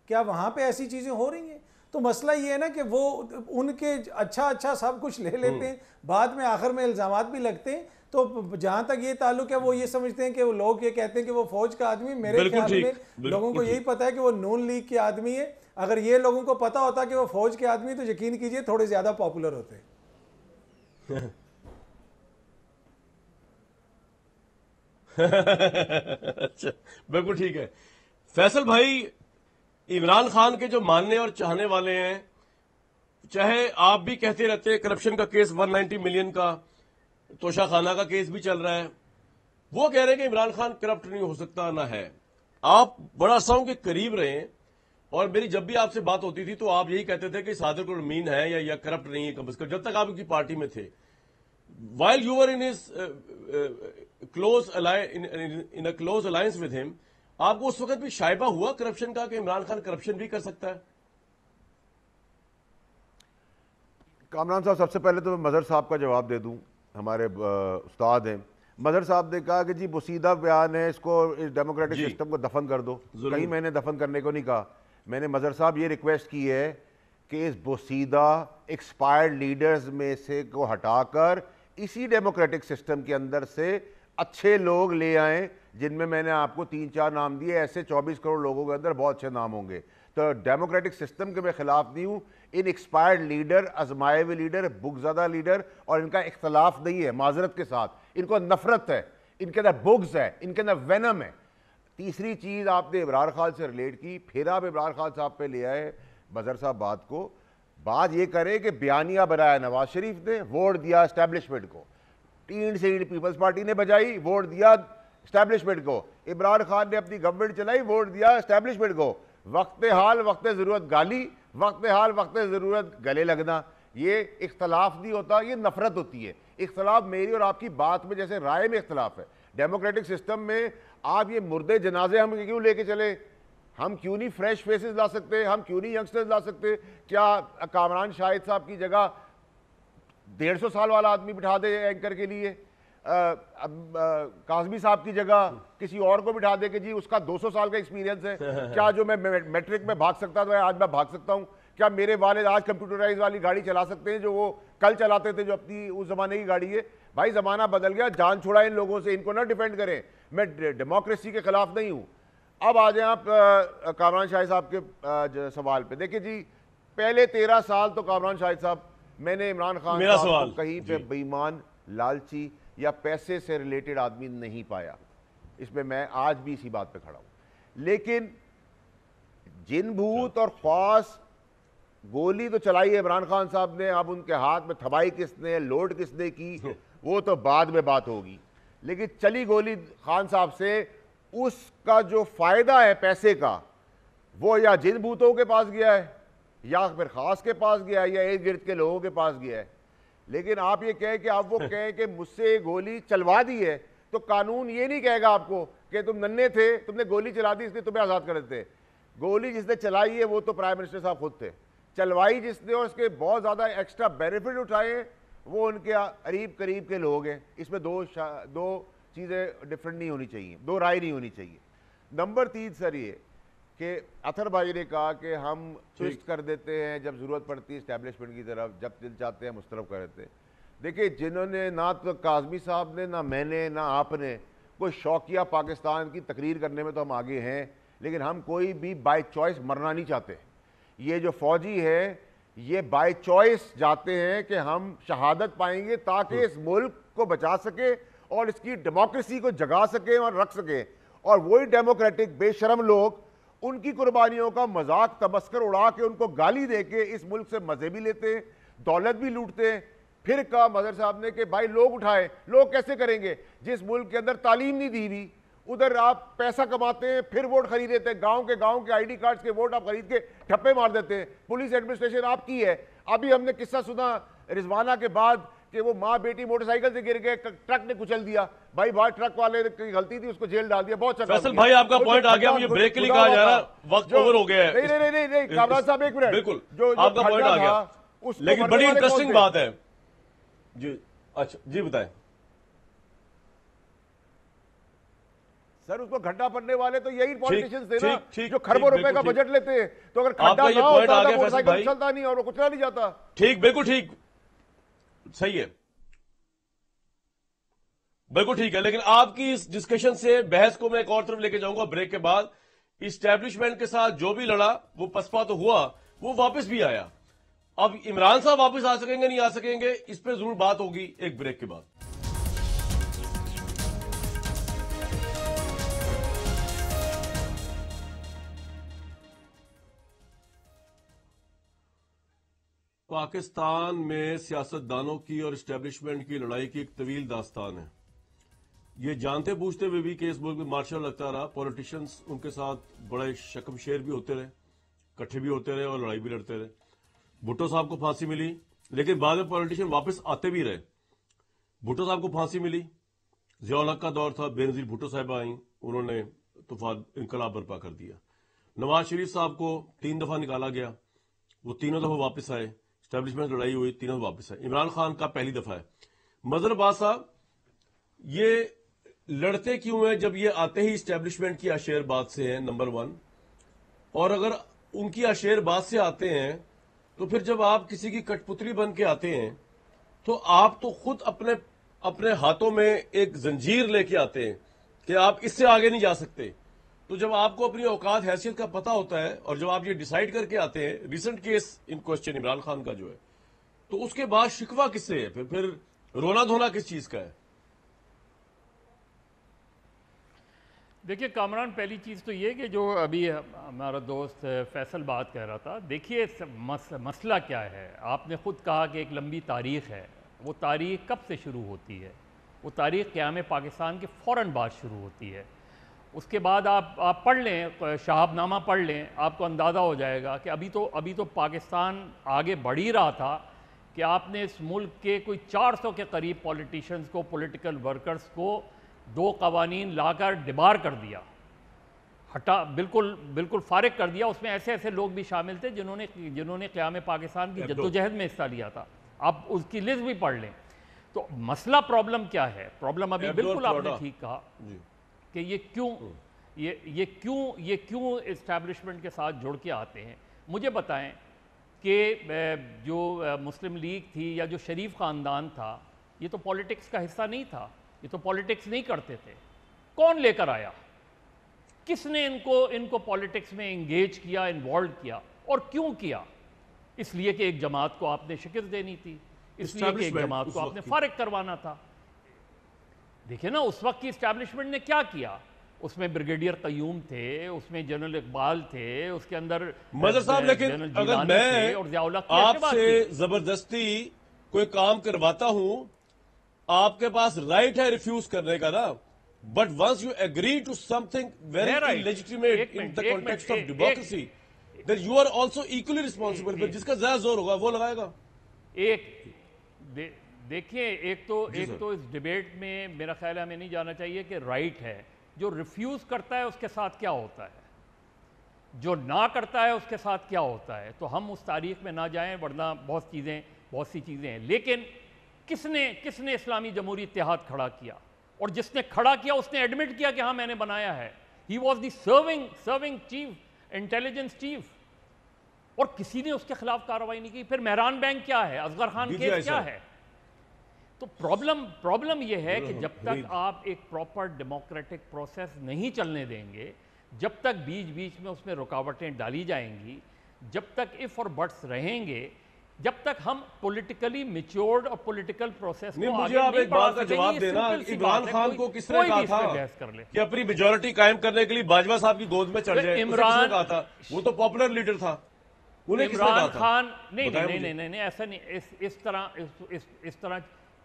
کیا وہاں پہ ایسی چیزیں ہو رہی ہیں؟ تو مسئلہ یہ ہے نا کہ وہ ان کے اچھا سب کچھ لے لیتے ہیں، بعد میں آخر میں الزامات بھی لگتے ہیں. تو جہاں تک یہ تعلق ہے وہ یہ سمجھتے ہیں کہ وہ لوگ یہ کہتے ہیں کہ وہ فوج کا آدمی، میرے خیال میں لوگوں کو یہی پتا ہے کہ وہ نون لیگ کے آدمی ہے. اگر یہ لوگوں کو پتا ہوتا کہ وہ فوج کے آدمی تو یقین کیجئے تھوڑے زیادہ پاپولر ہوتے. اچھا بالکل ٹھیک ہے. فیصل بھائی، عمران خان کے جو ماننے اور چاہنے والے ہیں، چاہے آپ بھی کہتے رہتے ہیں کرپشن کا کیس 190 ملین کا، توشہ خانہ کا کیس بھی چل رہا ہے، وہ کہہ رہے ہیں کہ عمران خان کرپٹ نہیں ہو سکتا، نہ ہے. آپ بڑا عرصہ کے قریب رہے ہیں اور میری جب بھی آپ سے بات ہوتی تھی تو آپ یہی کہتے تھے کہ صادق الامین ہے یا کرپٹ نہیں ہے کم از کم، جب تک آپ کی پارٹی میں تھے. While you are in his close alliance with ہم، آپ کو اس وقت بھی شائبہ ہوا کرپشن کا کہ عمران خان کرپشن بھی کر سکتا ہے؟ کامران صاحب، سب سے پہلے تو میں مظہر صاحب کا جواب دے دوں، ہمارے استاد ہیں. مظہر صاحب نے کہا کہ جی بوسیدہ بیان ہے، اس کو اس ڈیموکریٹک سسٹم کو دفن کر دو. کہیں میں نے دفن کرنے کو نہیں کہا. میں نے مظہر صاحب یہ ریکویسٹ کی ہے کہ اس بوسیدہ ایکسپائرڈ لیڈرز میں سے کو ہٹا کر اسی ڈیموکریٹک سسٹم کے اندر سے اچھے لوگ لے آئیں، جن میں نے آپ کو 3-4 نام دیے. ایسے 24 کروڑ لوگوں کے اندر بہت اچھے نام ہوں گے. تو ڈیموکریٹک سسٹم کے میں خلاف نہیں ہوں. ان ایکسپائرڈ لیڈر، آزمائے ہوئے لیڈر، بغض لیڈر، اور ان کا اختلاف نہیں ہے، معذرت کے ساتھ ان کو نفرت ہے، ان کے اندر بغض ہے، ان کے اندر وینم ہے. تیسری چیز آپ نے عمران خان سے ریلیٹ کی، پھر آپ عمران خان صاحب پہ لے آئے مظہر صاحب بات کو. بات یہ کرے کہ بیانیہ بنایا نواز شریف نے، ووٹ دیا اسٹیبلشمنٹ کو. تین سیٹ پیپلز پارٹی نے بجائی، ووٹ دیا اسٹیبلشمنٹ کو. عمران خان نے اپنی گورنمنٹ چلائی، ووٹ دیا اسٹیبلشمنٹ کو. وقت حال وقت ضرورت گالی، وقت حال وقت ضرورت گلے لگنا. یہ اختلاف نہیں ہوتا، یہ نفرت ہوتی ہے. اختلاف میری اور آپ کی بات میں جیسے رائے میں اختلاف ہے. ڈیموکریٹک سسٹم میں آپ یہ مردے جنازے ہم کیوں لے کے چلے؟ ہم کیوں نہیں فریش فیسز لا سکتے؟ ہم کیوں نہیں ینگسٹرز لا سکتے؟ کیا کامران شاہد صاحب کی جگہ 150 سال والا آدمی بٹھا دے اینکر کے لیے؟ کاظمی صاحب کی جگہ کسی اور کو بٹھا دے کہ جی اس کا 200 سال کا ایکسپیرینس ہے؟ کیا جو میں میٹرک میں بھاگ سکتا تھا آج میں بھاگ سکتا ہوں؟ کیا میرے والد آج کمپیوٹرائز والی گاڑی چلا سکتے ہیں جو وہ کل چلاتے تھے، جو اپنی اس زمانے کی گاڑی ہے؟ بھائی زمانہ بدل گیا، جان چھوڑا ان لوگوں سے، ان کو نہ ڈیفینڈ کریں. میں ڈیموکریسی کے خلاف نہیں ہوں. اب آ جائیں آپ کامران شاہد صاحب کے سوال پہ. دیکھیں جی، پہلے 13 سال تو کامران شاہد صاحب میں نے عمران خان صاحب کو کہیں پہ بے ایمان، لالچی یا پیسے سے ریلیٹڈ آدمی نہیں پایا. اس میں میں آج بھی اسی بات پہ کھڑا ہوں. لیکن جن بھوت اور خواص گولی تو چلائی ہے عمران خان صاحب نے، اب ان کے ہاتھ میں تھبائی کس نے، لوڈ کس نے کی، وہ تو بعد میں بات ہوگی. لیکن چلی گولی خان صاحب سے، اس کا جو فائدہ ہے پیسے کا، وہ یا جن بھوتوں کے پاس گیا ہے، یا پھر خاص کے پاس گیا ہے، یا ارد گرد کے لوگوں کے پاس گیا ہے. لیکن آپ یہ کہیں کہ آپ وہ کہیں کہ مجھ سے گولی چلوا دی ہے، تو قانون یہ نہیں کہے گا آپ کو کہ تم ننھے تھے، تم نے گولی چلا دی اس لیے تمہیں آزاد کر دیتے. گولی جس نے چلائی ہے وہ تو پرائم منسٹر صاحب خود تھے. چلوائی جس نے اور اس کے بہت زیادہ ایکسٹرا بینیفٹ اٹھائے ہیں وہ ان کے قریب کے لوگ ہیں. اس میں دو چیزیں ڈفرنٹ نہیں ہونی چاہیے، دو رائے نہیں ہونی چاہیے. نمبر 3 سر یہ کہ اطہر بھائی نے کہا کہ ہم سوئچ کر دیتے ہیں جب ضرورت پڑتی ہے اسٹیبلشمنٹ کی طرف, جب دل چاہتے ہیں مسترف کر دیتے ہیں. دیکھیں جنہوں نے نہ تو کاظمی صاحب نے, نہ میں نے, نہ آپ نے کوئی شوقیہ پاکستان کی تقریر کرنے میں تو ہم آگے ہیں, لیکن ہم کوئی بھی بائی چوائس مرنا نہیں چاہتے. یہ جو فوجی ہے یہ بائی چوائس جاتے ہیں کہ ہم شہادت پائیں گے تاکہ اس ملک کو بچا سکے اور اس کی ڈیموکریسی کو جگا سکیں اور رکھ سکیں. اور وہی ڈیموکریٹک بے شرم لوگ ان کی قربانیوں کا مذاق تبصر اڑا کے ان کو گالی دے کے اس ملک سے مزے بھی لیتے ہیں, دولت بھی لوٹتے ہیں. پھر کہا مظہر صاحب نے کہ بھائی لوگ اٹھائے, لوگ کیسے کریں گے جس ملک کے اندر تعلیم نہیں دی ہوئی, ادھر آپ پیسہ کماتے ہیں پھر ووٹ خرید دیتے ہیں, گاؤں کے آئی ڈی کارڈز کے ووٹ آپ خرید کے ٹھپے مار دیتے ہیں. پولیس ایڈمنسٹریشن آپ کی ہے. ابھی ہم نے قصہ سنا رضوانہ کے بعد کہ وہ ماں بیٹی موٹر سائیکل سے گر گئے, ٹرک نے کچل دیا. بھائی بات ٹرک والے کی غلطی تھی, اس کو جیل ڈال دیا. بہت اچھا فیصل بھائی آپ کا پوائنٹ آ گیا, مجھے بریک کے لیے کہا جا رہا ہے, وقت اوور ہو گیا ہے. نہیں کامران صاحب ایک منٹ, بالکل آپ کا پوائنٹ آ گیا, لیکن بڑی انٹرسٹنگ بات ہے. جی اچھا جی بتائیں سر. اس کو کھڈا پڑنے والے تو یہی پولیٹیشنز تھے نا جو کھربوں روپے کا بجٹ لیتے ہیں. تو اگر کھڈا نہ ہوتا تو موٹر سائیکل چلتا نہیں اور وہ کچلا نہیں جاتا. ٹھیک, بالکل ٹھیک, صحیح ہے, بالکل ٹھیک ہے. لیکن آپ کی اس ڈسکشن سے بحث کو میں ایک اور طرف لے کے جاؤں گا بریک کے بعد. اسٹیبلشمنٹ کے ساتھ جو بھی لڑا وہ پسپا تو ہوا, وہ واپس بھی آیا. اب عمران صاحب واپس آ سکیں گے نہیں آ سکیں گے, اس پہ ضرور بات ہوگی ایک بریک کے بعد. پاکستان میں سیاستدانوں کی اور اسٹیبلشمنٹ کی لڑائی کی ایک طویل داستان ہے. یہ جانتے پوچھتے ہوئے بھی کہ اس ملک میں مارشل لگتا رہا, پولیٹیشنز ان کے ساتھ بڑے شکم شیر بھی ہوتے رہے, کٹھے بھی ہوتے رہے اور لڑائی بھی لڑتے رہے. بھٹو صاحب کو پھانسی ملی, لیکن بعد میں پولیٹیشن واپس آتے بھی رہے. بھٹو صاحب کو پھانسی ملی, ضیاء الحق کا دور تھا, بے نظیر بھٹو صاحبہ آئیں, انہوں نے طوفان انقلاب برپا کر دیا. نواز شریف صاحب کو 3 دفعہ نکالا گیا, وہ تینوں دفعہ واپس آئے, اسٹیبلشمنٹ لڑائی ہوئی, تینوں واپس آئے. عمران خان کا پہلی دفعہ ہے. مظہر عباس صاحب یہ لڑتے کیوں ہیں جب یہ آتے ہی اسٹیبلشمنٹ کی اشیر بات سے ہیں نمبر 1, اور اگر ان کی اشیر بات سے آتے ہیں تو پھر جب آپ کسی کی کٹ پتلی بن کے آتے ہیں تو آپ تو خود اپنے ہاتھوں میں ایک زنجیر لے کے آتے ہیں کہ آپ اس سے آگے نہیں جا سکتے. تو جب آپ کو اپنی اوقات حیثیت کا پتہ ہوتا ہے اور جب آپ یہ ڈیسائیڈ کر کے آتے ہیں, ریسنٹ کیس ان کوسچن عمران خان کا جو ہے, تو اس کے بعد شکوہ کس سے ہے, پھر رونا دھونا کس چیز کا ہے؟ دیکھیے کامران, پہلی چیز تو یہ کہ جو ابھی ہمارا دوست فیصل بات کہہ رہا تھا, دیکھیے مسئلہ کیا ہے. آپ نے خود کہا کہ ایک لمبی تاریخ ہے. وہ تاریخ کب سے شروع ہوتی ہے؟ وہ تاریخ قیام پاکستان کے فوراً بعد شروع ہوتی ہے. اس کے بعد آپ پڑھ لیں, شہاب نامہ پڑھ لیں, آپ کو اندازہ ہو جائے گا کہ ابھی تو پاکستان آگے بڑھ ہی رہا تھا کہ آپ نے اس ملک کے کوئی 400 کے قریب پولیٹیشنز کو, پولیٹیکل ورکرز کو 2 قوانین لا کر ڈبار کر دیا, بالکل فارغ کر دیا. اس میں ایسے لوگ بھی شامل تھے جنہوں نے قیام پاکستان کی جدوجہد میں حصہ لیا تھا. آپ اس کی لسٹ بھی پڑھ لیں. تو مسئلہ پرابلم کیا ہے؟ پرابلم ابھی بالکل آپ نے ٹھیک کہا کہ یہ کیوں اسٹیبلشمنٹ کے ساتھ جڑ کے آتے ہیں. مجھے بتائیں کہ جو مسلم لیگ تھی یا جو شریف خاندان تھا, یہ تو پولیٹکس کا حصہ نہیں تھا, یہ تو پولیٹکس نہیں کرتے تھے. کون لے کر آیا؟ کس نے ان کو پولیٹکس میں انگیج کیا, انوالو کیا, اور کیوں کیا؟ اس لیے کہ ایک جماعت کو آپ نے شکست دینی تھی, اس لیے کہ ایک جماعت کو آپ نے فارغ کروانا تھا. دیکھیں نا اس وقت کی اسٹیبلشمنٹ نے کیا کیا. اس میں بریگیڈیئر قیوم تھے, اس میں جنرل اقبال تھے, اس کے اندر مظہر صاحب, لیکن اگر میں آپ سے زبردستی کوئی کام کرواتا ہوں, آپ کے پاس رائٹ ہے ریفیوز کرنے کا نا, but once you agree to something very legitimate in the context of democracy, then you are also equally responsible. جس کا زیادہ زور ہوگا وہ لگائے گا. دیکھیے ایک تو اس ڈیبیٹ میں میرا خیال ہے ہمیں نہیں جانا چاہیے کہ رائٹ ہے. جو ریفیوز کرتا ہے اس کے ساتھ کیا ہوتا ہے, جو نہ کرتا ہے اس کے ساتھ کیا ہوتا ہے. تو ہم اس تاریخ میں نہ جائیں, ورنہ بہت سی چیزیں ہیں. لیکن کس نے اسلامی جمہوری اتحاد کھڑا کیا؟ اور جس نے کھڑا کیا اس نے ایڈمٹ کیا کہ ہاں میں نے بنایا ہے. He was the serving chief intelligence chief, اور کسی نے اس کے خلاف کارروائی نہیں کی. پھر مہران بینک کیا ہے, اصغر خان کیس کیا ہے؟ تو پرابلم یہ ہے کہ جب تک آپ ایک پراپر ڈیموکریٹک پروسیس نہیں چلنے دیں گے, جب تک بیچ میں اس میں رکاوٹیں ڈالی جائیں گی, جب تک اف اور بٹس رہیں گے, جب تک ہم پولیٹیکلی میچورڈ اور پولیٹیکل پروسیس کو مجھے آپ ایک بات کا جواب دینا, عمران خان کو کس نے کہا تھا کہ اپنی میجورٹی قائم کرنے کے لیے باجوہ صاحب کی گود میں چڑھ جائے؟ عمران نے کہا تھا, وہ تو پاپولر لیڈر تھا. عمران خان نہیں ایسا نہیں, اس طرح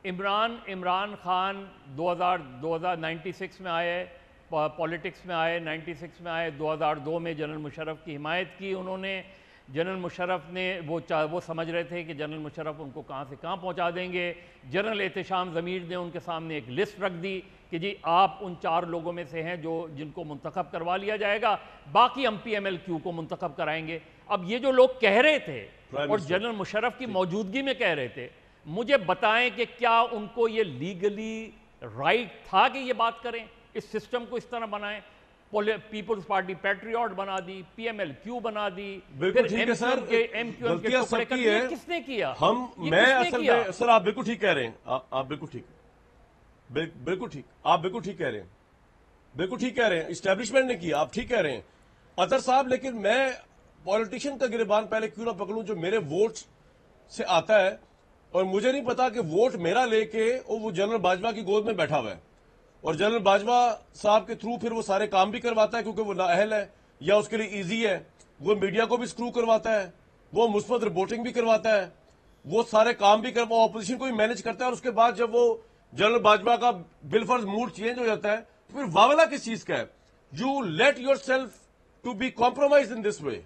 عمران خان 1996 میں آئے, پولیٹکس میں آئے, 96 میں آئے, 2002 میں جنرل مشرف کی حمایت کی انہوں نے. جنرل مشرف نے وہ سمجھ رہے تھے کہ جنرل مشرف ان کو کہاں سے کہاں پہنچا دیں گے. جنرل احتشام ضمیر نے ان کے سامنے ایک لسٹ رکھ دی کہ جی آپ ان 4 لوگوں میں سے ہیں جن کو منتخب کروا لیا جائے گا, باقی ہم پی ایم ایل کیو کو منتخب کرائیں گے. اب یہ جو لوگ کہہ رہے تھے اور جنرل مشرف کی موجودگی میں کہہ رہے تھے, مجھے بتائیں کہ کیا ان کو یہ لیگلی رائٹ تھا کہ یہ بات کریں, اس سسٹم کو اس طرح بنائیں؟ پیپلز پارٹی پیٹریوٹ بنا دی, پی ایم ایل کیو بنا دی, بالکل ٹھیک ہے سر, غلطیاں سب کی ہے. کس نے کیا؟ میں اصل میں سر آپ بالکل ٹھیک کہہ رہے ہیں, آپ بالکل ٹھیک, بالکل ٹھیک, آپ بالکل ٹھیک کہہ رہے ہیں, بالکل ٹھیک کہہ رہے ہیں. اسٹیبلشمنٹ نے کیا, آپ ٹھیک کہہ رہے ہیں اطہر صاحب, لیکن میں پولیٹیشین کا گریبان پہلے کیوں نہ پکڑوں جو میرے ووٹ سے آتا ہے, اور مجھے نہیں پتا کہ ووٹ میرا لے کے وہ جنرل باجوہ کی گود میں بیٹھا ہوا ہے, اور جنرل باجوہ صاحب کے تھرو پھر وہ سارے کام بھی کرواتا ہے کیونکہ وہ نااہل ہے یا اس کے لیے ایزی ہے. وہ میڈیا کو بھی سکرو کرواتا ہے, وہ مثبت رپورٹنگ بھی کرواتا ہے, وہ سارے کام بھی کروا, اپوزیشن کو بھی مینج کرتا ہے. اور اس کے بعد جب وہ جنرل باجوہ کا بالفرض موڈ چینج ہو جاتا ہے تو پھر واویلا کس چیز کا ہے؟ You let yourself to be compromise in this way.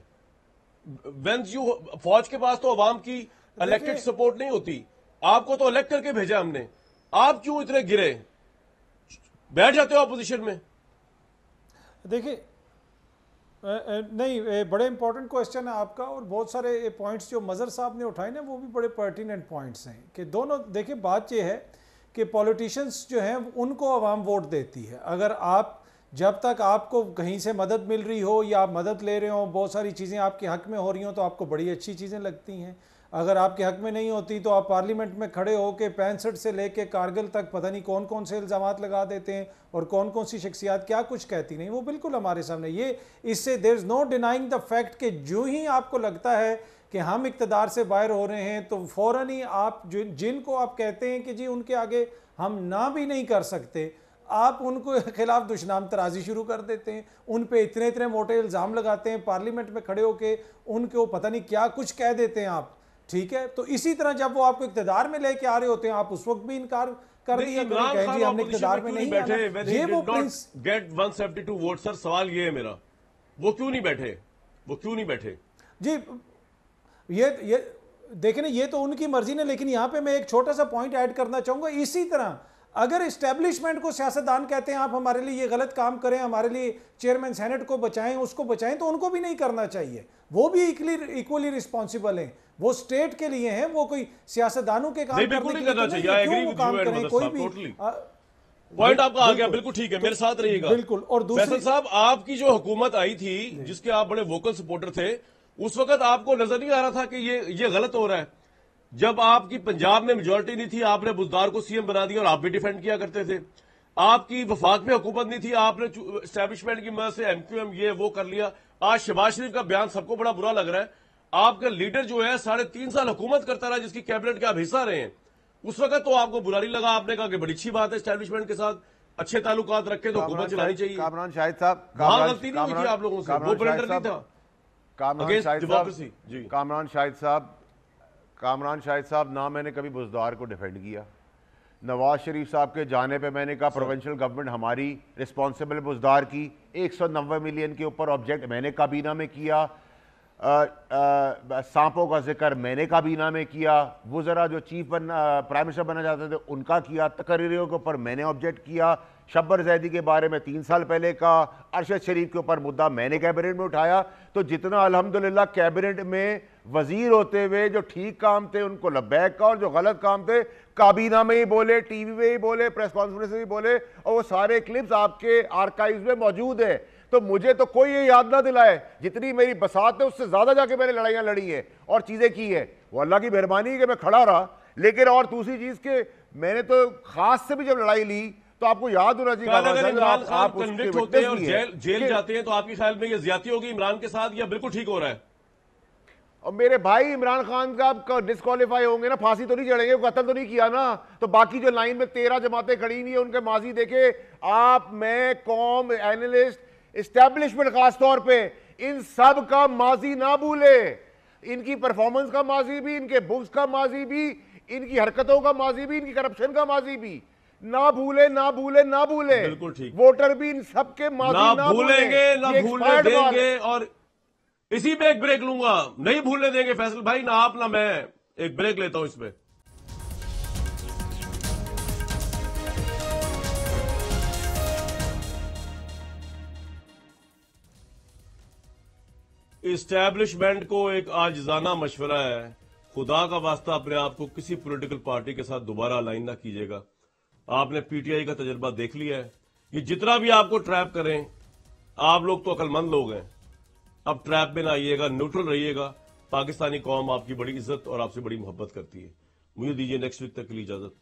فوج کے پاس تو عوام کی الیکٹڈ سپورٹ نہیں ہوتی, آپ کو تو الیکٹ کر کے بھیجا ہم نے, آپ کیوں اتنے گرے بیٹھ جاتے ہو اپوزیشن میں؟ دیکھیں نہیں, بڑے امپورٹنٹ کوسچن ہے آپ کا, اور بہت سارے پوائنٹس جو مظہر صاحب نے اٹھائے نا وہ بھی بڑے پرٹیننٹ پوائنٹس ہیں. کہ دونوں دیکھیں, بات یہ ہے کہ پولیٹیشنز جو ہیں ان کو عوام ووٹ دیتی ہے. اگر آپ جب تک آپ کو کہیں سے مدد مل رہی ہو یا آپ مدد لے رہے ہوں, بہت ساری چیزیں آپ کے حق میں ہو رہی ہوں تو آپ کو بڑی اچھی چیزیں لگتی ہیں. اگر آپ کے حق میں نہیں ہوتی تو آپ پارلیمنٹ میں کھڑے ہو کے 65 سے لے کے کارگل تک پتہ نہیں کون کون سے الزامات لگا دیتے ہیں اور کون کون سی شخصیات کیا کچھ کہتی نہیں. وہ بالکل ہمارے سامنے, یہ اس سے دیر از نو ڈینائنگ دا فیکٹ کہ جو ہی آپ کو لگتا ہے کہ ہم اقتدار سے باہر ہو رہے ہیں تو فوراً ہی آپ جن کو آپ کہتے ہیں کہ جی ان کے آگے ہم نہ بھی نہیں کر سکتے, آپ ان کو خلاف دشنام ترازی شروع کر دیتے ہیں, ان پہ اتنے موٹے الزام لگاتے ہیں, پارلیمنٹ میں کھڑے ہو کے ان کو پتہ نہیں کیا کچھ کہہ دیتے ہیں آپ. ٹھیک ہے, تو اسی طرح جب وہ آپ کو اقتدار میں لے کے آ رہے ہوتے ہیں آپ اس وقت بھی انکار کر دیا کریں کہ جی ہم نے اقتدار میں نہیں آنا. یہ وہ گیٹ 172 ووٹ. سر سوال یہ ہے میرا, وہ کیوں نہیں بیٹھے, وہ کیوں نہیں بیٹھے؟ جی یہ دیکھیں نا, یہ تو ان کی مرضی نے, لیکن یہاں پہ میں ایک چھوٹا سا پوائنٹ ایڈ کرنا چاہوں گا. اسی طرح اگر اسٹیبلشمنٹ کو سیاستدان کہتے ہیں آپ ہمارے لیے یہ غلط کام کریں, ہمارے لیے چیئرمین سینٹ کو بچائیں, اس کو بچائیں, تو ان کو بھی نہیں کرنا چاہیے. وہ بھی ایکولی رسپانسیبل ہیں, وہ سٹیٹ کے لیے ہیں, وہ کوئی سیاستدانوں کے کام کرنے کے لیے کیوں وہ کام کریں. کوئی بھی پوائنٹ آپ کا آ گیا, بالکل ٹھیک ہے, میرے ساتھ رہیے گا. بالکل. اور فیصل صاحب, آپ کی جو حکومت آئی تھی جس کے آپ بڑے ووکل سپورٹر تھے, اس وقت آپ کو نظر نہیں آ رہا تھا کہ یہ غلط ہو رہا ہے؟ جب آپ کی پنجاب میں میجورٹی نہیں تھی آپ نے بزدار کو سی ایم بنا دیا اور آپ بھی ڈیفینڈ کیا کرتے تھے. آپ کی وفاق میں حکومت نہیں تھی, آپ نے اسٹیبلشمنٹ کی مدد سے ایم کیو ایم یہ وہ کر لیا. آج شہباز شریف کا بیان سب کو بڑا برا لگ رہا ہے. آپ کا لیڈر جو ہے 3.5 سال حکومت کرتا رہا, جس کی کیبنٹ کے آپ حصہ رہے ہیں. اس وقت تو آپ کو برا نہیں لگا, آپ نے کہا کہ بڑی اچھی بات ہے اسٹیبلشمنٹ کے ساتھ اچھے تعلقات رکھے تو حکومت چلانی چاہیے. کامران شاہد صاحب, وہاں غلطی نہیں ہوئی تھی آپ لوگوں سے, وہ بلنڈر نہیں تھا. کامران شاہد صاحب, نہ میں نے کبھی بزدار کو ڈیفینڈ کیا. نواز شریف صاحب کے جانے پہ میں نے کہا پروونشل گورنمنٹ ہماری رسپانسبل بزدار کی. 190 ملین کے اوپر آبجیکٹ میں نے کابینہ میں کیا. سانپوں کا ذکر میں نے کابینہ میں کیا. وزراء جو پرائم منسٹر بننا چاہتے تھے ان کا کیا. تقرریوں کے اوپر میں نے آبجیکٹ کیا. شبر زیدی کے بارے میں 3 سال پہلے کا. ارشد شریف کے اوپر مدعا میں نے کیبنٹ میں اٹھایا. تو جتنا الحمدللہ کیبنٹ میں وزیر ہوتے ہوئے جو ٹھیک کام تھے ان کو لبیک کا، اور جو غلط کام تھے کابینہ میں ہی بولے، ٹی وی میں ہی بولے، پریس کانفرنس میں ہی بولے، اور وہ سارے کلپس آپ کے آرکائیوز میں موجود ہیں. تو مجھے تو کوئی یہ یاد نہ دلائے، جتنی میری بساط ہے اس سے زیادہ جا کے میں نے لڑائیاں لڑی ہیں اور چیزیں کی ہیں. وہ اللہ کی مہربانی کہ میں کھڑا رہا. لیکن اور دوسری چیز کہ میں نے تو خاص سے بھی جب لڑائی لی تو آپ کو یاد ہونا چاہیے اگر عمران خان آپ اس کے کنوکٹ ہوتے ہیں اور witness بھی ہیں جیل جاتے ہیں تو آپ کے خیال میں یہ زیادتی ہوگی عمران کے ساتھ یا بالکل ٹھیک ہو رہا ہے؟ اور میرے بھائی عمران خان کا ڈسکوالیفائی ہوں گے نا، پھانسی تو نہیں چڑھیں گے، قتل تو نہیں کیا نا. تو باقی جو لائن میں 13 جماعتیں کھڑی ہوئی ہیں ان کے ماضی دیکھے آپ، میں، قوم، اینالسٹ، اسٹیبلشمنٹ خاص طور پہ، ان سب کا ماضی نہ بھولے. ان کی پرفارمنس کا ماضی بھی، ان کے بکس کا ماضی بھی، ان کی حرکتوں کا ماضی بھی، ان کی کرپشن کا ماضی بھی نہ بھولے، نہ بھولے، نہ بھولے. بالکل ٹھیک. ووٹر بھی ان سب کے ماضی نہ بھولیں گے، نہ یہ بھولنے expired دیں بات ہے. گے. اور اسی پہ ایک بریک لوں گا، نہیں بھولنے دیں گے فیصل بھائی، نہ آپ نہ میں. ایک بریک لیتا ہوں اس پہ. اسٹیبلشمنٹ کو ایک عاجزانہ مشورہ ہے، خدا کا واسطہ اپنے آپ کو کسی پولیٹیکل پارٹی کے ساتھ دوبارہ الائن نہ کیجیے گا. آپ نے پی ٹی آئی کا تجربہ دیکھ لیا ہے. یہ جتنا بھی آپ کو ٹریپ کریں، آپ لوگ تو عقل مند لوگ ہیں، اب ٹریپ میں نہ آئیے گا، نیوٹرل رہیے گا. پاکستانی قوم آپ کی بڑی عزت اور آپ سے بڑی محبت کرتی ہے. مجھے دیجیے نیکسٹ ویک تک کے لیے اجازت.